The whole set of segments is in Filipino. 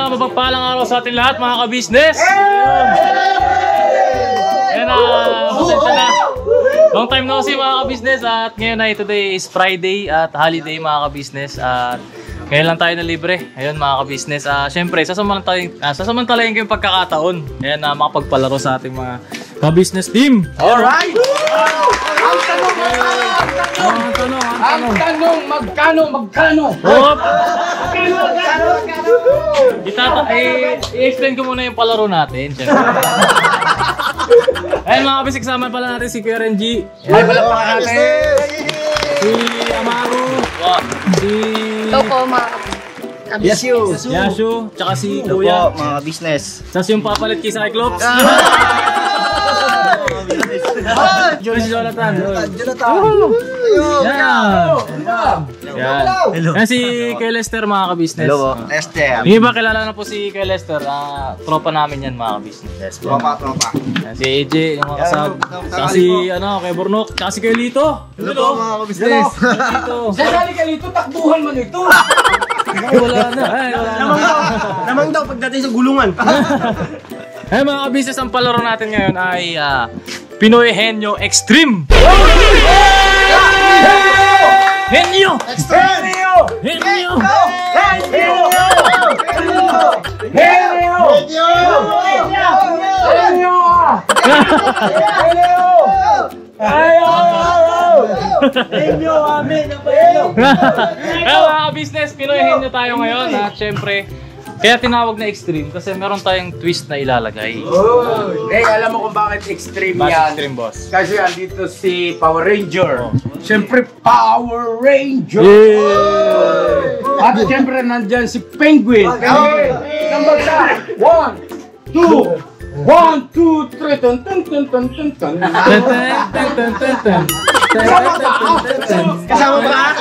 Mapagpalang araw sa ating lahat mga ka-business. Ayan pasensya na. Long time no see mga ka-business. At ngayon ay today is Friday at holiday mga ka-business. At ngayon lang tayo na libre. Ayun mga ka-business. Siyempre sasamantalayin ko yung pagkakataon. Ayan makapagpalaro sa ating mga ka-business team. Alright! Ang tanong, magkano? I-explain ko muna yung palaro natin. Ayun mga kabisik, sama pala natin si Kuya Renji. Ay, palapakan natin! Si Amaru. Si Tokoma. Yashu. Tsaka si Kuya. Mga business. Tapos yung papalit kay Cyclops. Si Jonathan. Yan. Yan si Kuya Lester mga ka-business. Hello, Lester. Yung iba kilala na po si Kuya Lester. Tropa namin yan mga ka-business. Tropa. Yan si AJ, yung mga kasab. Saka si Kuya Burnok. Saka si Kuya Lito. Hello mga ka-business. Sasali ka dito, takbuhan mo nito. Wala na. Namang daw pagdating sa gulungan. Eh mga ka-business, ang palaro natin ngayon ay Pinoy Henyo Extreme! Henyo! Mga ka-business, Pinoy Henyo tayo ngayon at syempre kaya tinawag na extreme kasi meron tayong twist na ilalagay. Alam mo kung bakit extreme yan? Extreme boss. Kasi andito si Power Ranger. Siyempre, Power Ranger! At siyempre, nandyan si Penguin. Number 1, 2, 1, 2, 3, tun tun tun tun tun tun. Kasama ba?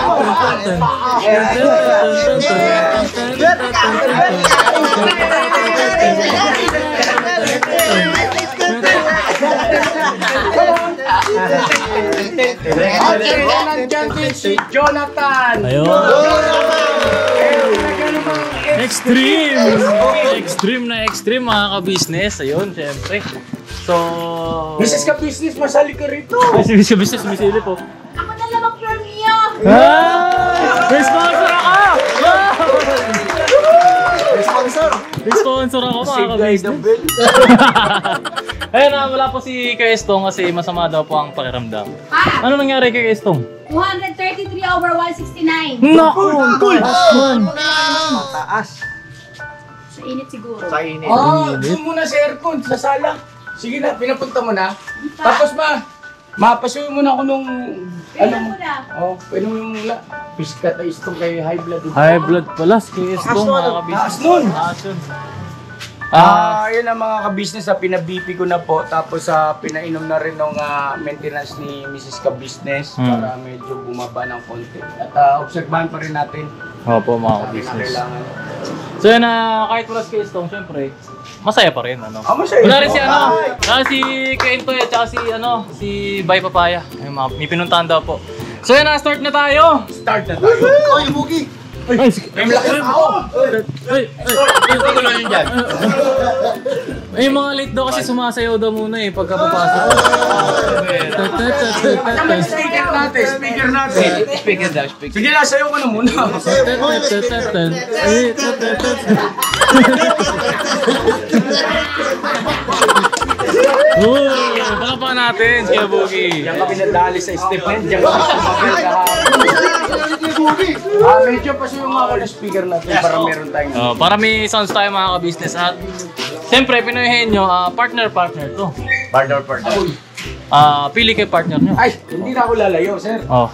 Nandyan din si Jonathan. Ayun. Extreme! Extreme mga ka-business. Ayun, syempre. So... Mrs. Ka-Business, masali ka rito. Mrs. Ka-Business, misilip po. Ako na lang mag-premio! May sponsor ako! May sponsor ako mga ka-business. Ayun wala po si Kuya Estong kasi masama daw po ang pakiramdam. Ano nangyari kay Kuya Estong? 233 over 169. Naku! Mataas. Sa init siguro. Sa init. Doon muna sa aircon, sa sala. Sige na, pinapunta mo na. Tapos mapasuyo mo na ako nung... Pwede mo na. Pwede mo muna. Piskat na istong kay high blood. High blood pala si Kuya Estong mga ka-business. Taas nun! Taas nun. Yun ang mga ka-business na pina-BP ko na po. Tapos pinainom na rin ng maintenance ni Mrs. Ka-Business para medyo bumaba ng konti. At obserbahan pa rin natin. Opo mga Sabi na ka-business. kailangan. So yun kahit wala si Kuya Estong, syempre, masaya pa rin Masaya. Wala rin si si Kuya Intoy at saka si Bay Papaya. May pinuntahan daw po. So yun start na tayo! Start na tayo. Yung bugi. Ay, May malaki na ako! Ito lang yun dyan. Yung mga late daw kasi sumasayaw daw muna pagka papasok. Speaker natin. Sige na, sayo ka na muna. Palapakan natin, Kuya Boogie. Diyan kami nadali sa Stephen. Diyan kami sumabel kahapon. Medyo pa siya yung mga speaker natin para meron tayong... Para may sounds tayo mga ka-business. At siyempre, Pinoy Henyo, partner to. Partner. Pili kay partner nyo. Ay, hindi na ako lalayo, sir. Oh,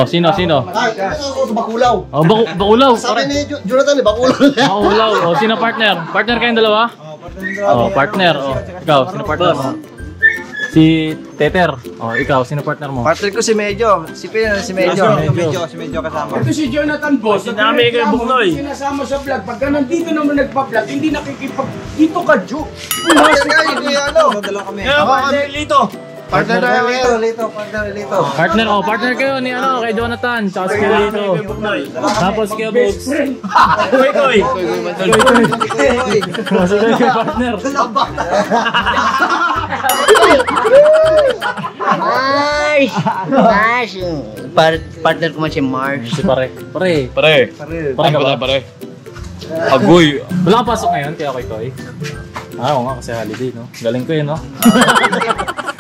sino? Ay, ako bakulaw. Oh, bakulaw. Sabi ni Jonathan, bakulaw. Bakulaw. Oh, sino partner? Partner kayong dalawa? Oh, partner. Oh, ikaw, sino partner mo? Si Teter. Oh, ikaw, sino partner mo? Partner ko si Medyo. Si Medyo kasama. Ito si Jonathan Boss. Sinami kay Bugnoy. Sinasama sa vlog. Pagka nandito naman nagpa-vlog, hindi nakikipag... Dito ka, Ju. Dala kami. Lito. Partner Lito. Partner kayo ni kay Jonathan, tsaka si Lito. Tapos kay Bugs. Koy. Sige kay partner. Nice! Partner ko man si Mars. Si pare. Pare. Agoy. Wala kang pasok ngayon, kaya Koy. Oo nga, kasi holiday, no? Galing ko yun, no?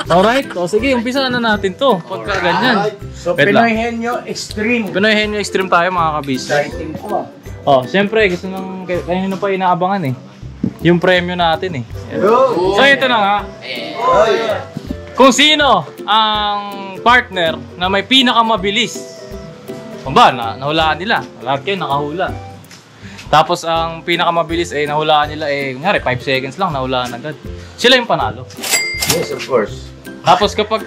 Alright, sige, umpisa na natin to. Pagka ganyan. So, Wait Pinoy lang. Henyo Extreme. Pinoy Henyo Extreme tayo, mga kabis. Exciting ko ah. Oh, siyempre, gusto nang kanino pa inaabangan eh. Yung premyo natin eh. So, ito na nga. Kung sino ang partner na may pinakamabilis. Kung ba, nahulaan nila. Lahat kayo nakahula. Tapos ang pinakamabilis eh nahulaan nila kunyari 5 seconds lang nahulaan agad. Sila yung panalo. Yes, of course. Tapos kapag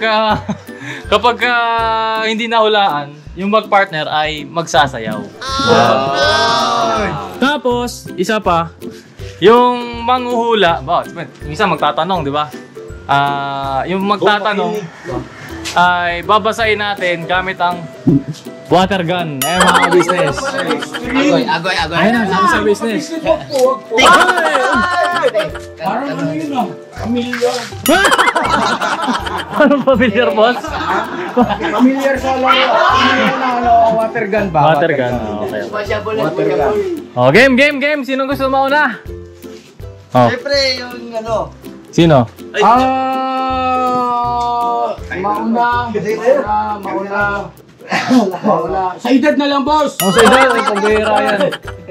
hindi nahulaan, yung mag-partner ay magsasayaw. Tapos, isa pa, yung manghuhula, minsan magtatanong, di ba? Yung magtatanong ay babasahin natin gamit ang water gun. Mga business. Agoy. Ayun na, sa business. Parang ano yun ah? Familiar. Anong familiar, boss? Familiar sa water gun ba? Water gun. Okay. Water gun. Oh, game. Sino gusto mauna? Oh, Siyempre, yung sino? Mauna. Sa edad na lang, boss. Oh, sa edad, ay pagbihira yan.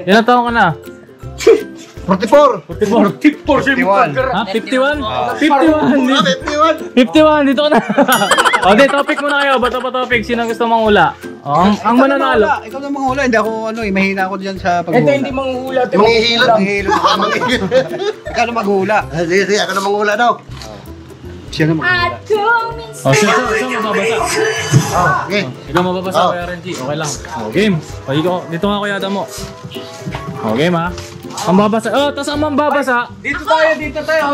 Ilang taon ka na? 44. 54. Ha? 51? 51 dito ka na. O, di, topic muna kayo. Bato pa topic. Sino gusto mong ula? O, ang mananalo. Ikaw na manghula. Hindi ako, mahina ako dyan sa Ito hindi manghula. Manghihilot. Ikaw na maghula. Sige, ako na manghula daw. Siya na maghula. At kuminsan. O, sino mababasa? Okay. Ikaw mababasa, Kuya Renji. Okay lang. O, game. O, dito nga Kuya Adamo. O, game ha. Ang babasa. Oh, tapos ang mambabasa. Dito tayo.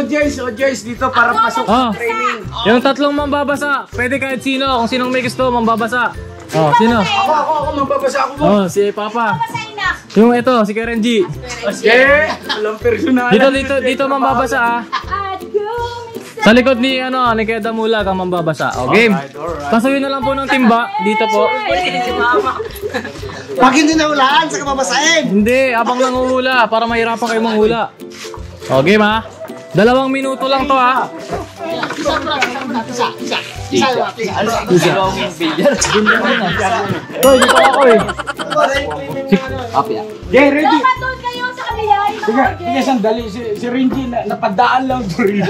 Joyce, dito para pasok Oh, sa training. yung tatlong mambabasa. Pwede kahit sino. Kung sinong may gusto, mambabasa. Oh, sino? Ako, mababasa ako mo. Oh, si Papa. Basahin na. Yung ito, si Kuya Renji. Walang personal. Dito mambabasa ah. At kuminsan. Sa likod ni Kuya Damulag ang mambabasa. O, game. Pasuyin na lang po ng timba. Dito po. Pag hindi nahulaan, saka babasahin. Hindi, abang nanguhula para mahirapan kayo manghula. O, game ha. 2 minuto lang to ha. Hoy, dito ako eh. Okay, ready. Doon kayo sa kanila. Sige, sandali. Si Ringy, napadaan lang doon.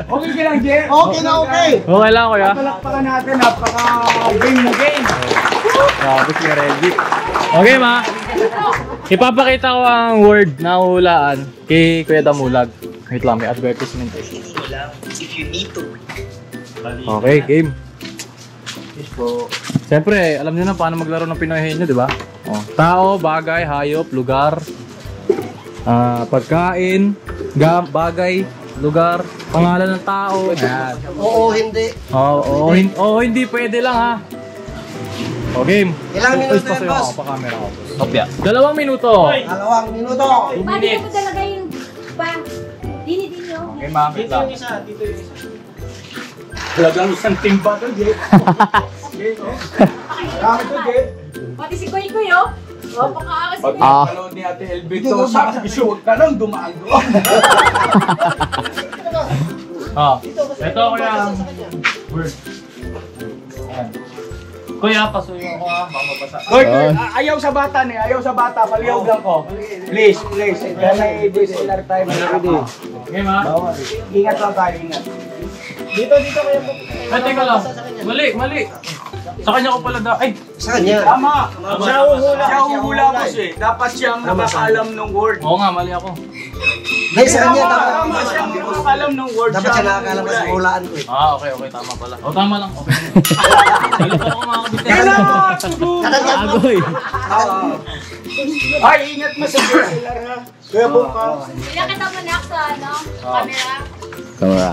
Okay ka lang, Jay? Okay na okay. Okay lang Kuya. Palakpakan natin, napaka-game na game. Grabe si Renji. Okay ma. Ipapakita ko ang word na hulaan kay Kuya Damulag. Wait lang, may advertisement eh. Okay, game. Siyempre, alam niyo na paano maglaro ng Pinoy Henyo, di ba? Oh, tao, bagay, hayop, lugar, pagkain, bagay, lugar, pangalan ng tao. Ayan. Oo, hindi. Oo, hindi pwede lang ha. O, game. Ilang minuto yan, boss? Pa-camera ko. 2 minuto. 2 minuto. Paano ko talaga yung dini oh. Okay, ma'am. Talagang isang timba to, Jay. Kami to, Jay. Pati si Koy oh. Oh, pakaakas Pag niya. napanood ni Ate Elvin to, sabi siya, huwag ka nang dumaan doon. Ito kaya ang word. Ayan. Kuya, pasuyo ako ha. Baka mabasa. Hoy, ayaw sa bata ni, ayaw sa bata, palihog lang ko. Please. Yan ay DSLR time. Okay, ma? Ingat lang tayo, ingat. Dito kayo. Ay, teka lang. Mali. Sa kanya ko pala Ay, Sa kanya. Tama. Siya uhula boss eh. Dapat siyang nakakaalam ng word. oo nga, mali ako. Dahil sa kanya, Tama siyang nakakaalam ng word. dapat siya nakakalam sa hulaan ko eh. Okay, tama pala. Tama lang. Okay. Nalito ako mga kabisnes. Kailangan! Agoy. Ay, ingat mo sa DSLR ha. Kaya buka. Pinakita mo na sa camera. Kamera.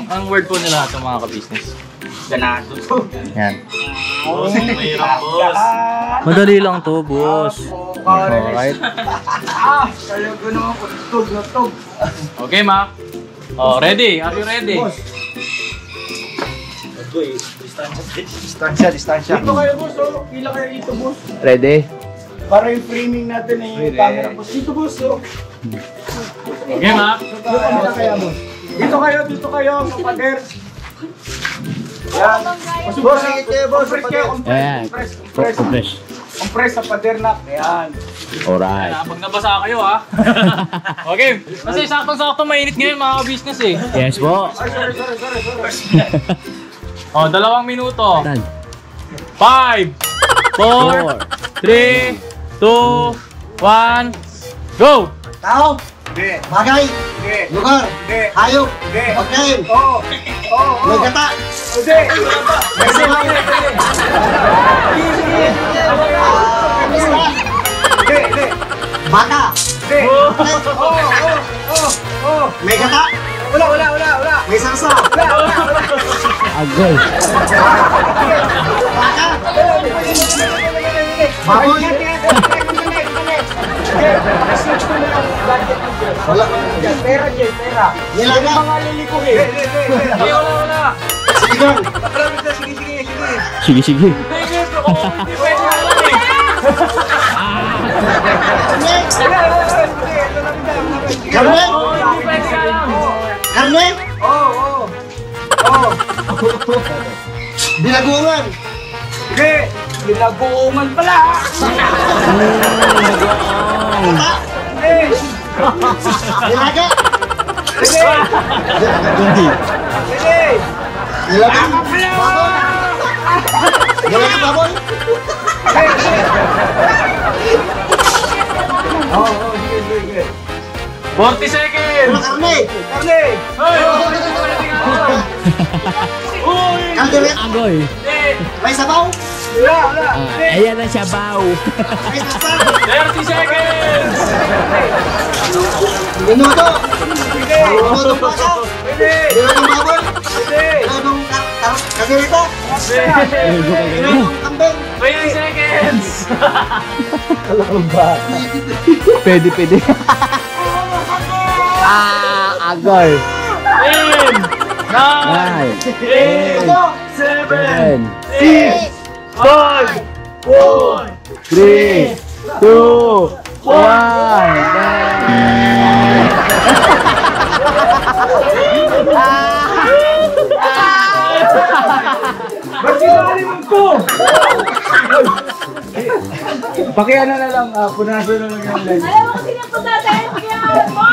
Ang word po nila sa mga kabisnes. Ganado to. Yan. Mahirap, boss. Madali lang to, boss. Alright. Kaya ko naman tug na tug. Okay, ma. Ready? Are you ready? Distansya. Dito kayo boss, oh. Pila kayo dito boss. Ready? Para yung framing natin ay yung camera boss. Dito boss, oh. Okay, ma. Dito kayo sa pader. Yan. Boss, higit kayo, boss, sa Compress pader. kayo, Ayan. compress. Compress sa pader na. Yan. Alright. Pag nabasa kayo, ha? Okay. Kasi saktong-sakto mainit ngayon, mga kabisnes eh. Yes po. Sorry. 2 minuto. 5, 4, 3, 2, 1, go! Tao, Hindi. bagay, Hindi. lugar, Hindi. hayop, Hindi. pagkain, Oo. may gata, Hindi. Hindi. baka, Hindi. may gata, Wala. may sarsa, Agoy. baka, baboy, wala, Pera. nilaga, Mga lilikuhin. Hindi, wala. siligang, Sige. Hindi, hindi pwede lang eh. karne, Hindi pwede ka lang. karne, binagungan, Hindi. Ginagoongan pala. gata, nilaga, nilaga, baboy, nilaga baboy, 40 seconds! karne, Karne. Hoy! Pwede ka lang. Uy! kaldereta, Agoy. Hindi! may sabaw, Wala. Ayan ang sabaw. may sarsa, 30 seconds! minuto, minuto baka, Hindi. minutong baboy, Hindi. minutong kaldereta, minutong kambing, 20 seconds! Pwede. Agoy. 10, 9, 8, 7, 6, 5, 4, 3, 2, 1. Ba't sinali mo ko? Pakiano na lang, punaso na lang yung lens. Alam mo kasi yung pagkatayin mo!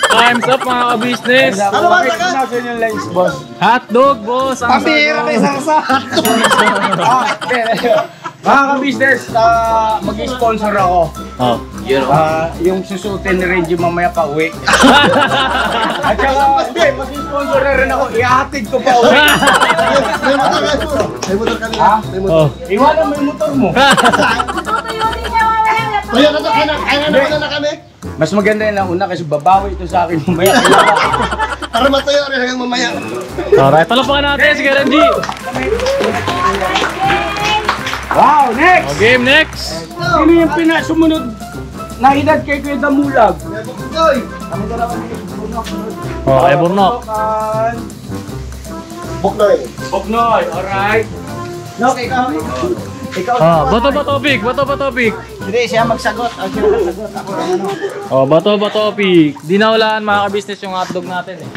Time's up mga ka-business! Ano ba, taga? Punaso yung lens, boss. Hotdog, boss! Ang Pambira may sarsa. Mga ka-business, mag-sponsor ako. Oh. Yung susutin ni Reggie mamaya pa uwi. At saka, hindi, mag-sponsor na rin ako. Ihahatid ko pa uwi. May motor ka, Sur. May motor kami. Ha? May motor. Iwanan mo yung motor mo. Tutuyo din niya mamaya. Kaya na kami. Mas maganda yun lang una kasi babawi ito sa akin mamaya. Para matayo rin hanggang mamaya. Alright, palapakan natin si Karanji! Wow, next! O, game next! Sino yung pinasumunod na edad kay Kuya Damulag? O, kay Burnok. Buknoy. Boknoy, alright. No, ikaw. Bato ba topic? Hindi, siya magsagot. Ang siya magsagot. Ako ang ano. O, bato ba topic? Di na walaan mga ka-business yung hotdog natin eh.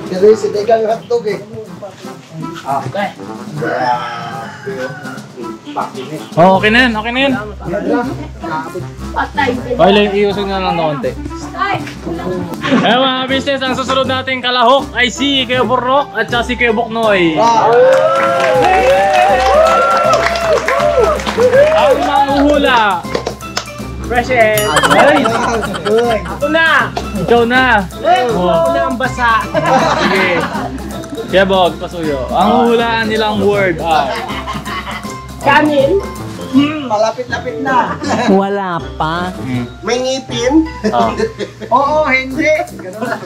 Kasi si Tegang yung hotdog eh. Oh, okay na yan, okay na yan. Patay. Okay lang, iusog na lang na konti. Ay! Eh mga business, ang susunod nating kalahok ay si Kuya Borok at saka si Kuya Boknoy. Ang manghuhula. Present. Ay! Ako na! Ikaw na! Ako na ang basa. Sige. Kuya Bog, pasuyo. Ang huhulaan nilang word ay... Kanin. Malapit-lapit na. Wala pa. May ngipin. Oh. Oo, hindi.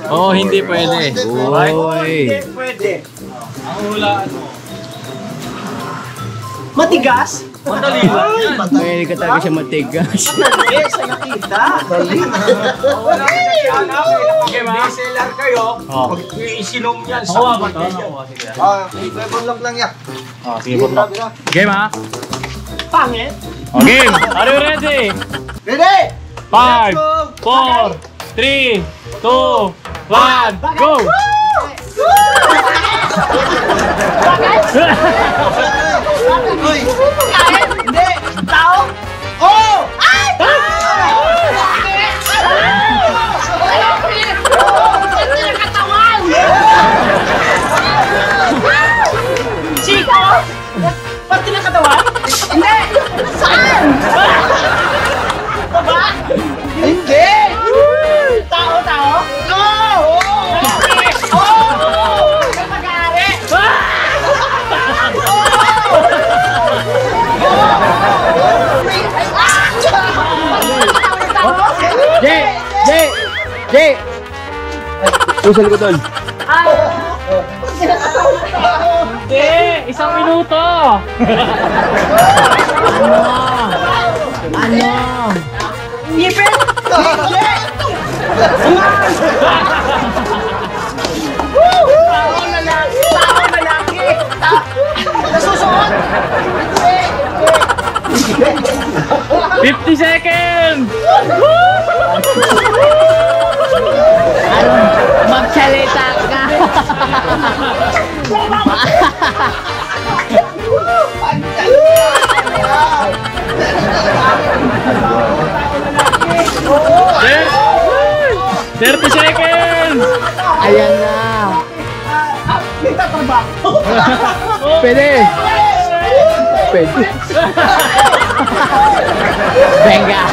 Oo, hindi pwede. Alright? Uy. Pwede. Ang huhulaan mo. Matigas? Madali lang yan. Pwede ka talaga siya matigas. Dali, sa nakita. Dali. Wala ka na siya anak. Okay, ma? DSLR kayo. Oh. Pag isinom yan. Nakuha ba ito? Nakuha, sige. Ibon lang yan. Oh, sige po. Game ha? Pangit. Okay, are you ready? Ready? 5, 4, 3, 2, 1, go! Uy! Hindi! Tao? Oh! Ay! Chico? Pati ng katawan? Hindi! Saan? Baba? Hindi! Tao? No! Oh! Kapag-ari! Jay! Jay! Jay! Usal ko doon. Hindi! Isang minuto! Ano? Ngipin? Hindi! Tao lalaki! Tao lalaki! Nasusuot! Hindi! 50 seconds! Magsalita ka! There- 30 seconds! Ayan na! Pwede! Pwede! Venga!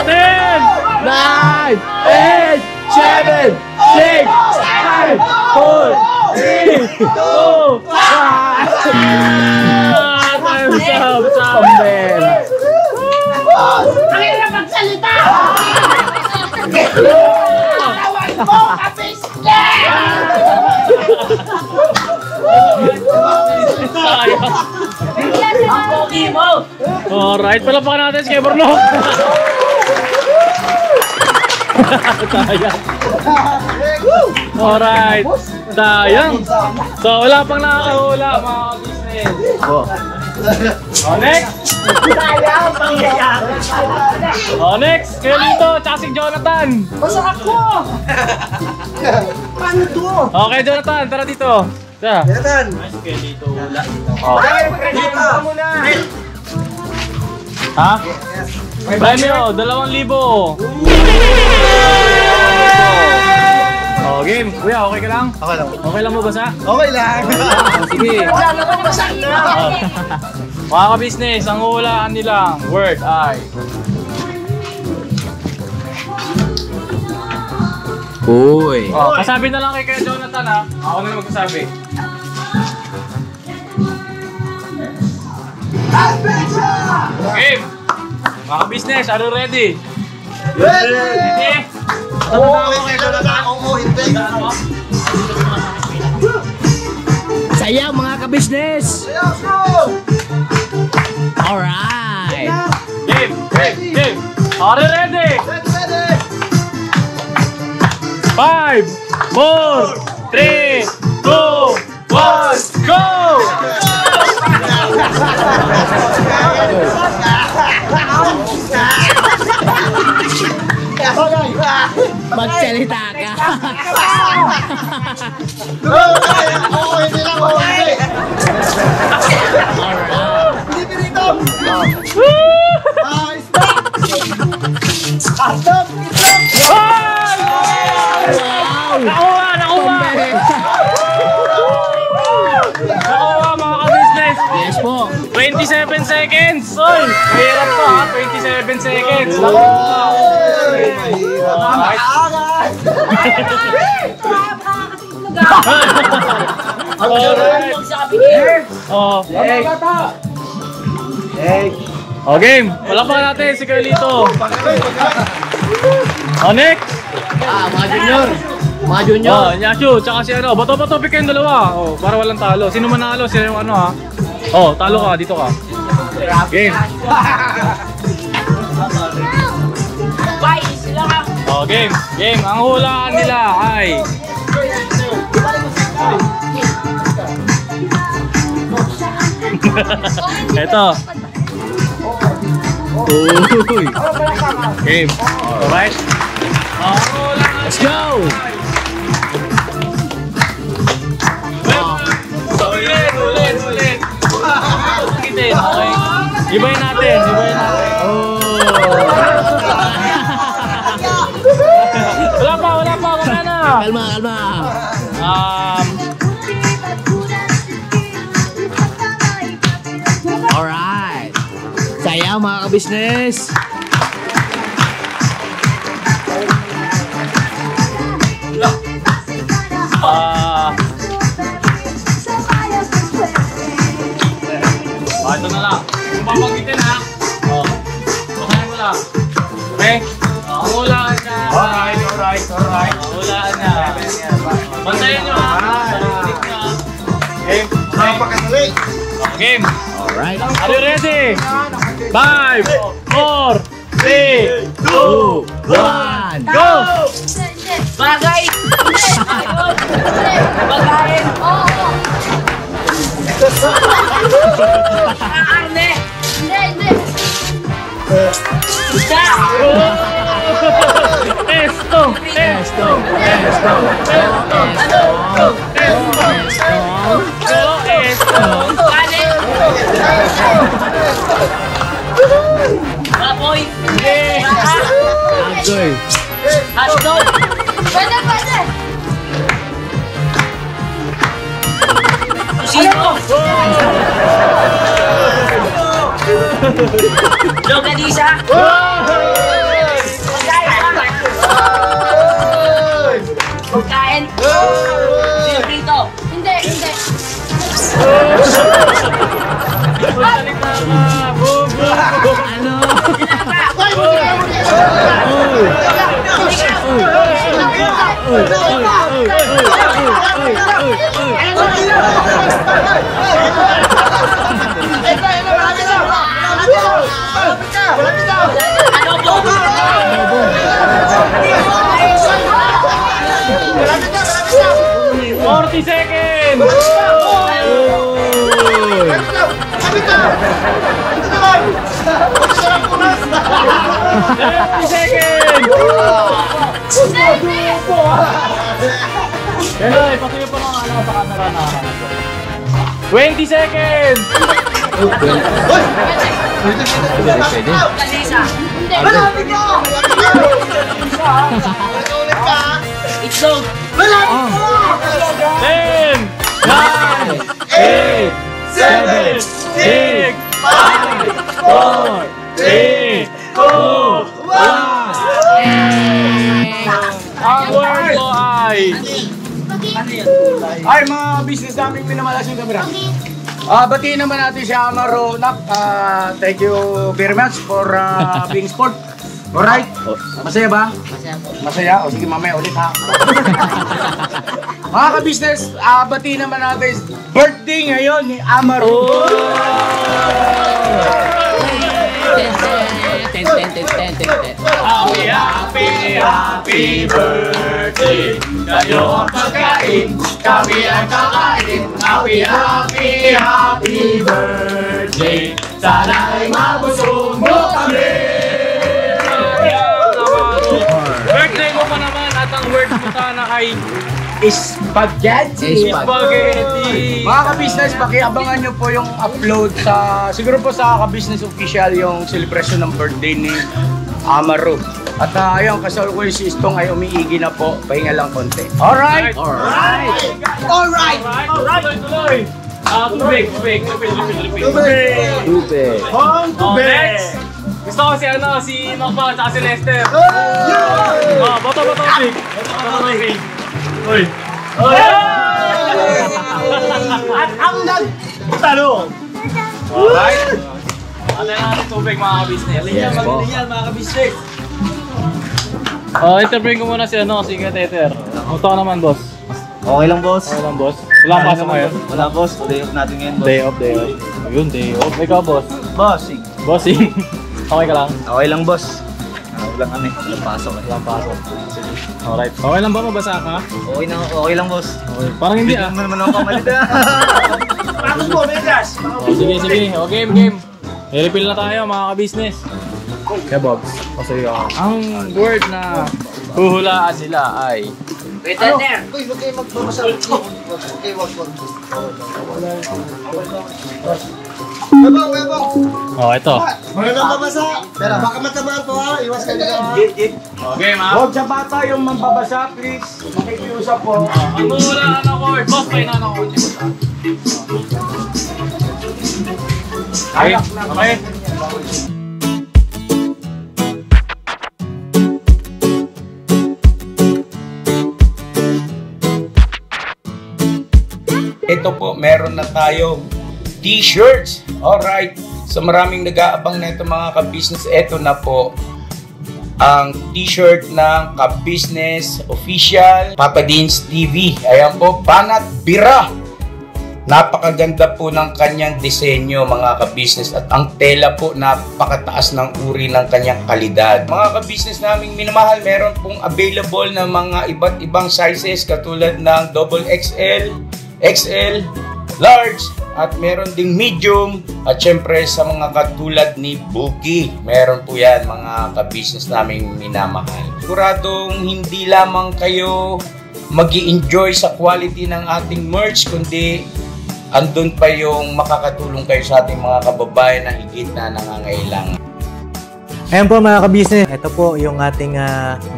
Ten! 9, 8, 7, 6, 5, 4, 3, 2, 1! Time's up! Pambera! Ang hirap magsalita! Tawag mo, kapis! Ang pogi mo! Alright, palapakan natin si Kuya Borok. Sayang. Alright. Sayang. So, wala pang nakakahula mga business. Oh, next. Sayang pangyayari. Oh, next. Kayo dito, tsaka si Jonathan. Basta ako! Paano to? Okay, Jonathan, tara dito. Tara. Jonathan! Oh. Ay, present ka muna! Ha? Premyo, 2,000. Oh, game. Kuya, okay ka lang? Okay lang. Okay lang mo basa? Okay lang. Sige. Mga ka-business, ang hulaan nilang word ay... Uy! Oh, kasabi na lang kay Kuya Jonathan ha. Ako na lang magsasabi. Game! Mga ka-business, are you ready? Ready? Oo, okay lang. Oo, hindi. Sayang mga ka-business! Let's go! Alright! Game! Game! Are you ready? Ready! 5, 4, 3, 2, 1, go! Magsalita ka. Oo, hindi lang. Oo, hindi. Hindi pinito. Stop. Stop. Nakuha mga ka-business. Yes po. 27 seconds. Oy, mahirap to ha. 27 seconds. Alright. Oh. Oh, game. Palakpakan natin si Carlito. Oh, next. Mga junior. Mga junior. Oh, Nyashu, tsaka si ano. Bato-bato pick kayong dalawa. Oh, para walang talo. Sino manalo? Sino yung ano ha? Oh, talo ka. Dito ka. Game. Oh, game. Game. Ang hulaan nila ay... Ito. Uy. Game. Alright. Let's go. Ulit. Ulitin, okay. Ibayin natin. Wala pa. Wala na. Kalma. Alright. Saya mga ka-business. Ito na lang. Kung papanggitin ha. Oh. Basahin mo lang. Okay? Ang hulaan na. Alright. Ang hulaan na. Bantayan nyo ha. Game. Game. Alright. Are you ready? 5, 4, 3, 2, 1, go! Bagay! Bagay! Oo! Karne! Hindi! Esto! Baboy! Agoy. Hotdog! Pwede! Sino? Loganisa! Pagkain! Sino prito? Hindi! Ano? Ano? 40 seconds! 30 seconds! Kaya, patuloy pa lang ano sa camera na. 20 seconds! Loganisa! Hindi! Itlog! 10, 9, 8, 7, 6, 5, 4, 3, 2, 1. Ang word mo ay... Ay, mga business namin minamalas yung camera. Batiin naman natin si Amaro Nak. Thank you very much for being sport. Alright? Masaya ba? Masaya? O sige, mamaya ulit ha. Mga ka-business, batiin naman natin birthday ngayon ni Amaro. Happy birthday! Kayo ang pagkain, kami ang kakain. Happy birthday! Sana'y mabusog mo kami! word po sana ay Spaghetti. spaghetti. Mga ka-business, pakiabangan nyo po yung upload sa, siguro po sa ka-business official yung celebration ng birthday ni Amaro. At ayun, kasal ko yung sistong ay umiigi na po. Pahinga lang konti. Alright! Alright. Tuloy. Tubig. Next. Gusto ko si Nokpa at si Lester. Bato tubig. Uy. At ang nagtalo. Alright. Ano natin tubig mga ka-business? Yes po. mga kabisnes. Interviewin ko muna si Kateter. Ito ka naman, boss. Okay lang, boss. Okay lang, boss. Wala ang pasok ngayon. Wala, boss. Day off natin ngayon, boss. Day off. Ayun, day off. Ikaw, boss. Bossing. Bossing. Okay ka lang? Okay lang, boss. Wala kami. Walang pasok. Walang pasok. Alright. Okay lang ba mabasa ka? Okay lang, boss. Okay. Parang hindi ah. Hindi naman ako kamalit ah. Tapos mo, Vegas. Sige. Game. I-refill na tayo mga ka-business. Kaya Bobs, kasi ang word na huhulaan nila ay Uy, huwag kayo magbabasa. Huwag kayo Webong. ito. Wala nang babasa. Pero baka matamaan to ha. Iwas ka nila. Okay, ma. Huwag sa bata yung mambabasa, please. Makikiusap po. Ang huhulaan ng word, boss, pa ina ng word. Okay. Ito po, meron na tayong t-shirts. Alright. So maraming nag-aabang na ito mga ka-business. Ito na po ang t-shirt ng ka-business official Papa Dean's TV. Ayan po, Banat Bira. Napakaganda po ng kanyang disenyo mga ka-business at ang tela po napakataas ng uri ng kanyang kalidad. Mga ka-business naming minamahal, meron pong available na mga iba't ibang sizes katulad ng XXL, XL, large, at meron ding medium, at syempre sa mga katulad ni Bookie, meron po yan mga ka-business naming minamahal. Siguradong hindi lamang kayo mag-i-enjoy sa quality ng ating merch, kundi andun pa yung makakatulong kayo sa ating mga kababayan na higit na nangangailangan. Ayan po mga ka-business, ito po yung ating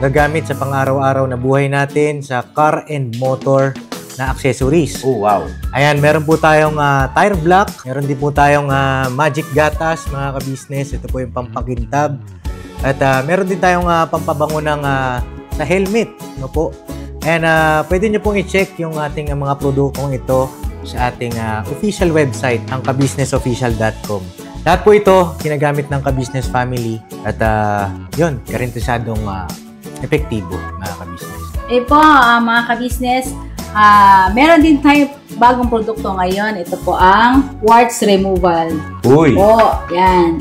gagamit sa pang-araw-araw na buhay natin sa car and motor na accessories. Oh wow! Ayan, meron po tayong tire block, meron din po tayong magic gatas mga ka-business. Ito po yung pampakintab. At meron din tayong pampabango ng sa helmet. No po? And pwede nyo pong i-check yung ating mga produktong ito sa ating official website, ang kabusinessofficial.com. Lahat po ito ginagamit ng ka-business family at yun, karintisadong epektibo mga ka-business. Po, mga ka-business, meron din tayo bagong produkto ngayon. Ito po ang warts removal. Uy! Po, yan.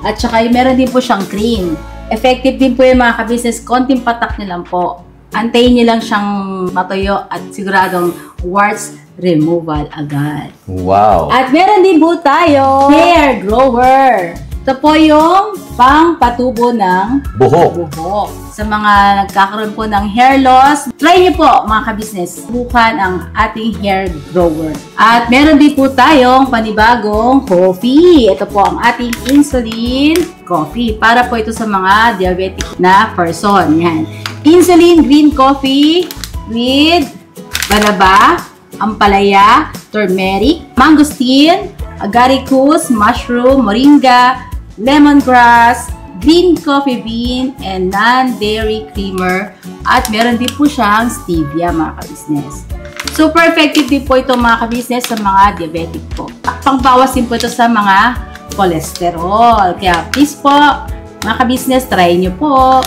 At saka meron din po siyang cream. Effective din po yung mga ka-business. Konting patak nyo lang po. Antayin nyo lang siyang matuyo at siguradong warts removal agad. Wow! At meron din po tayo hair grower. Ito po yung pang-patubo ng Buhok. Sa mga nagkakaroon po ng hair loss, try niyo po mga ka-business. Subukan ang ating hair grower. At meron din po tayong panibagong coffee. Ito po ang ating insulin coffee. Para po ito sa mga diabetic na person. Yan. Insulin green coffee with banaba, ampalaya, turmeric, mangosteen, agaricus, mushroom, moringa, lemongrass, green coffee bean, and non-dairy creamer. At meron din po siyang stevia mga ka-business. Super effective din po ito mga ka-business sa mga diabetic po. Pangbawas din po ito sa mga cholesterol. Kaya please po, mga ka-business, try nyo po.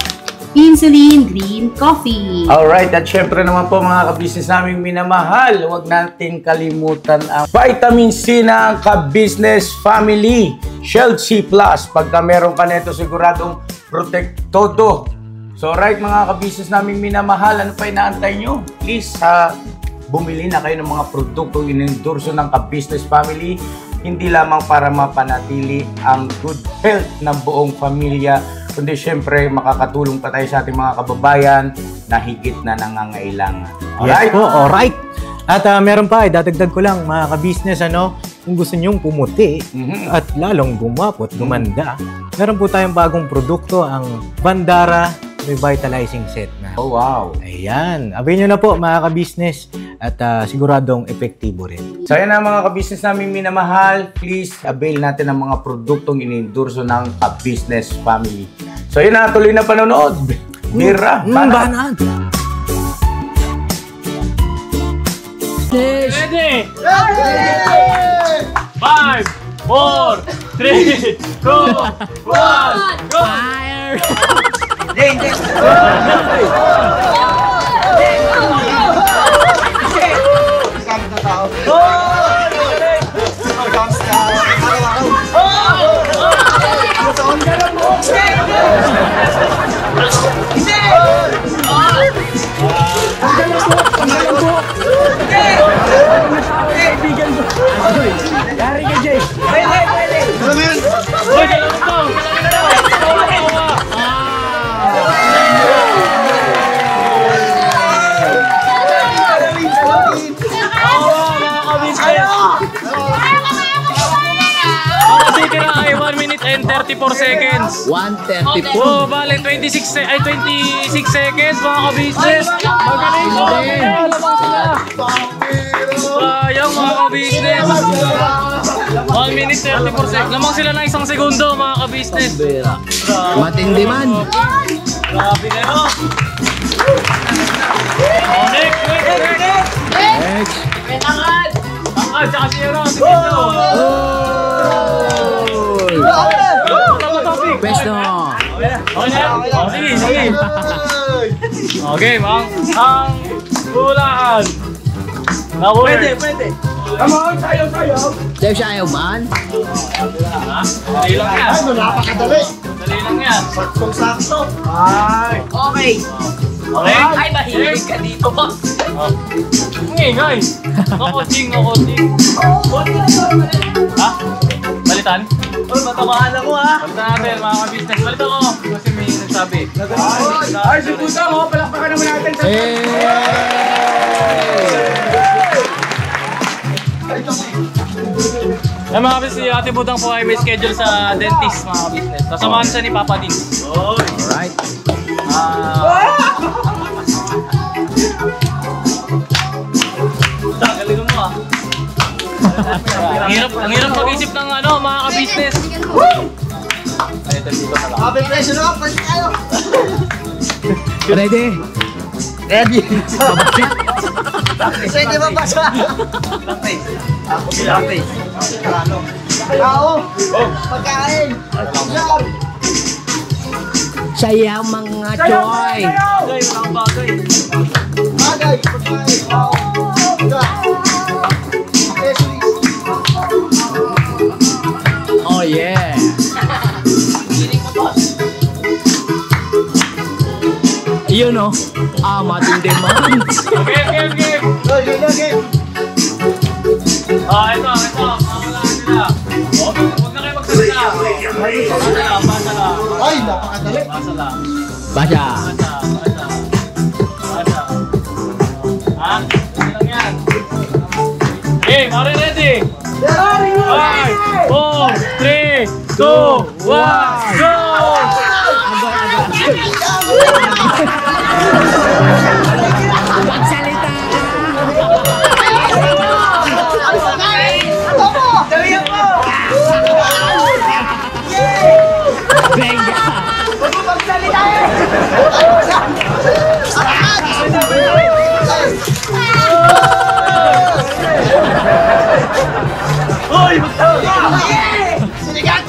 Insulin Green Coffee. Alright, at syempre naman po mga ka-business naming minamahal, huwag nating kalimutan ang vitamin C ng ka-business family, Shield C+. Pagka meron ka nito, siguradong protect todo. So right mga ka-business naming minamahal, ano pa inaantay nyo? Please, bumili na kayo ng mga produktong inendorso ng ka-business family, hindi lamang para mapanatili ang good health ng buong pamilya, kundi syempre makakatulong pa tayo sa ating mga kababayan na higit na nangangailangan. Yes po, alright. At meron pa, dadagdag ko lang mga ka-business, kung gusto nyong pumuti at lalong gumapot, gumanda, meron po tayong bagong produkto, ang Bandara Revitalizing Set na. Oh, wow. Ayan. Abay nyo na po mga ka-business at siguradong epektibo rin. So yan ang mga ka-business namin minamahal. Please avail natin ang mga produktong inendorso ng ka-business family. So yun na, tuloy na panonood. Mira, Banat! Ready? 5, 4, 3, 2, 1, go! Fire! Ay, 1 minute and 34 seconds. 1:34. Oh, bale 26 seconds mga ka-business. Magaling po. Sayang mga ka-business. 1 minute 34 seconds. Lamang sila ng 1 segundo mga ka-business. Matindi man. Grabe na yun. Next. Next. Tsaka si Hero. Pwesto. Sige. Okay, ang hulaan. Pwede. Come on, sayo. Sayo siya ayaw man. Dali lang yan. Napakadali. Dali lang yan. Saktong-sakto. Okay. Ay, mahilig ka dito pa. Ingay. No coaching. Ha? Balitan? Oh, matamaan ako ha. Balitan natin mga ka-business. Balitan ko. Kasi may nagsabi. Ay, si Puta mo, palakpakan naman natin sa... Ay mga ka-business, si Ate Budang po ay may schedule sa dentist mga ka-business. Sasamahan siya ni Papa Din. Alright. Galing mo ah. Ang hirap mag-isip ng mga ka-business. Ito dito na lang. Abe, presyo na. Presyo tayo. Ready? Ready. Pwede ba basa? Ilang face. Tao. Pagkain. Yan. Sayaw mga choy. Bagay, walang bagay. Bagay. Pagkain. Tao. Oh yeah. Yun o. Matindi man. Game. Game. Ito. Mawala sila. Huwag na kayo magsalita. Basa lang. Ay, napakadali. Basa lang. Basya. Ha? Dali lang yan. Game, are you ready? 5, 4, 3, 2, 1, go! Magsalita ka. Venga. Sinigang!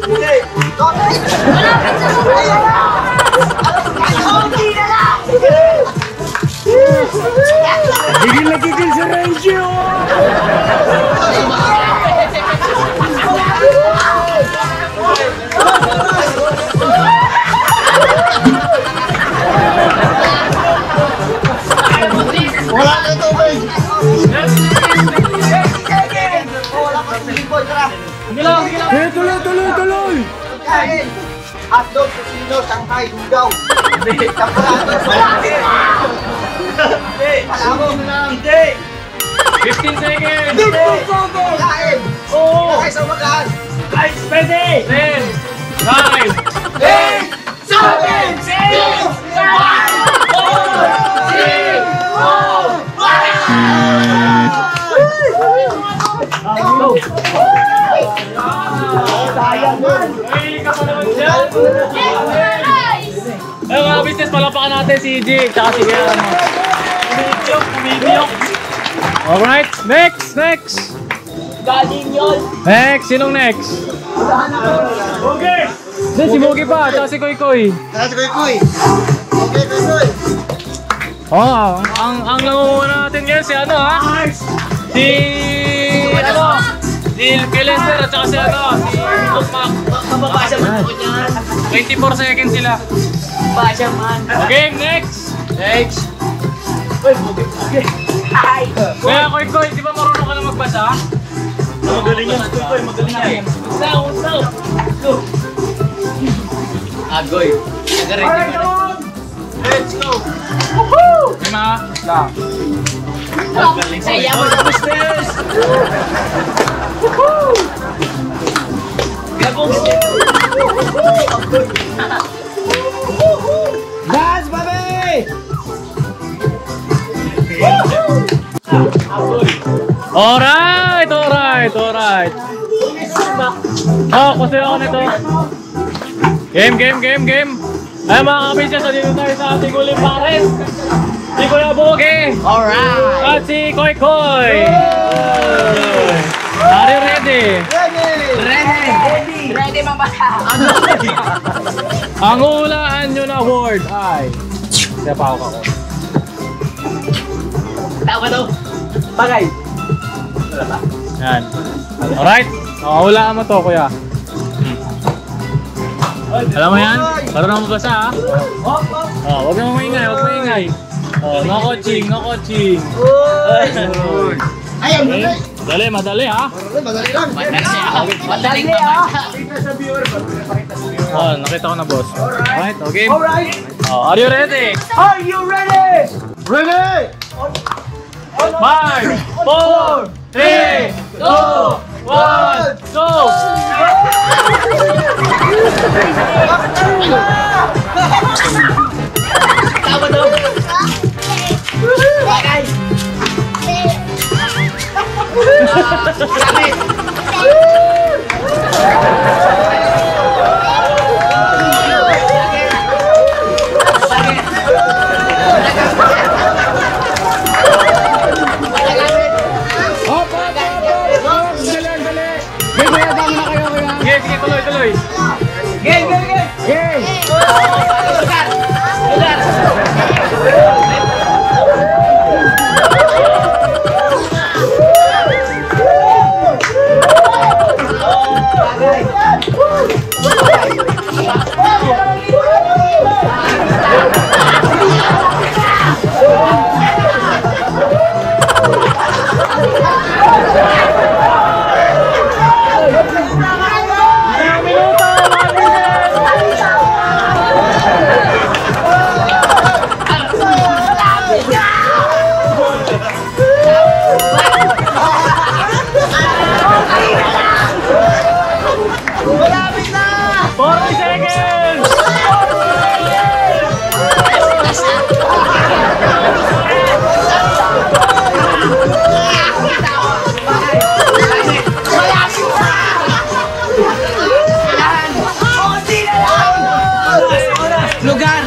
Gigil na gigil si Renji, Wala na ito, Bay. Tuloy! Kain. Hotdog, kusino, Shanghai, lugaw. Champurado. Hindi. 15 seconds! Kain. Oo! Kain sa magaan. 10, 9, 8, mga business, palapakan natin si EJ, tsaka si Kumidiyok. Alright, next! Next, sinong next? Hindi, si Mugi pa, tsaka si Koy Koy. Kaya si Kuy. Okay, Kuy. Oh, ang nangunguna natin ngayon si ano ha? Si Kelester at saka si Tukmak. Kababasa man po niyan. 24 seconds sila. Kababasa man. Okay, next! Ay! Kaya Koy Koy, di ba marunong ka na magbasa? Magaling yan, Koy, magaling yan. Usaw! Agoy. Nag-ready mo na. Let's go! Lima, lang. Saya mo sa business! Gabong! Dance, baby! Alright! Oh, kasi ako nito. Game! Ay mga kabisnes, dito tayo sa ating uling pares. Si Kuya Boge. Alright! At si Koy Koy. Are you ready? Ready mabasa! Ang hulaan nyo na word ay... Kaya pa ako. Tama daw! Bagay! Yan. Alright? Hulaan mo to, kuya. Alam mo yan? Marunong mo basa, ha? Huwag mo maingay. No coaching. Ayun, madali. Madali, ha? Madali lang. Madali ah! Nakita ko na, boss. Alright, okay. Are you ready? Ready! 5, 4, 3, 2, 1, go! Tama daw! Bagay! Sakit! Sige, tuloy. Game! Lugar!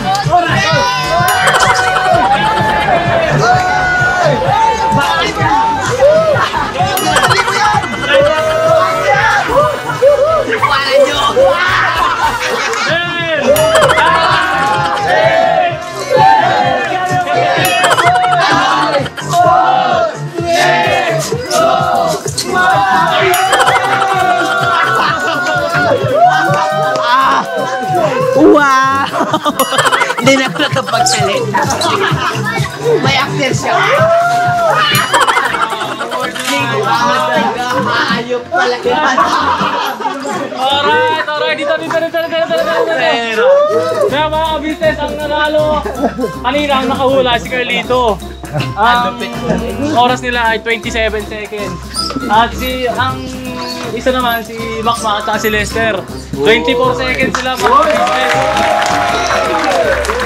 Wow! Hindi na ako nakapagsalita. May actor siya. Ayok pala yan. Alright, dito. Kaya mga ka-business, ang nanalo kanina ang nakahula si Carlito. Ang oras nila ay 27 seconds. At ang isa naman si Macmac at si Lester. 24 seconds sila mga ka-business.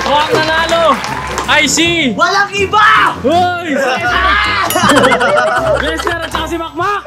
So ang nanalo ay si... Walang iba! Hoy! Lester at si Macmac!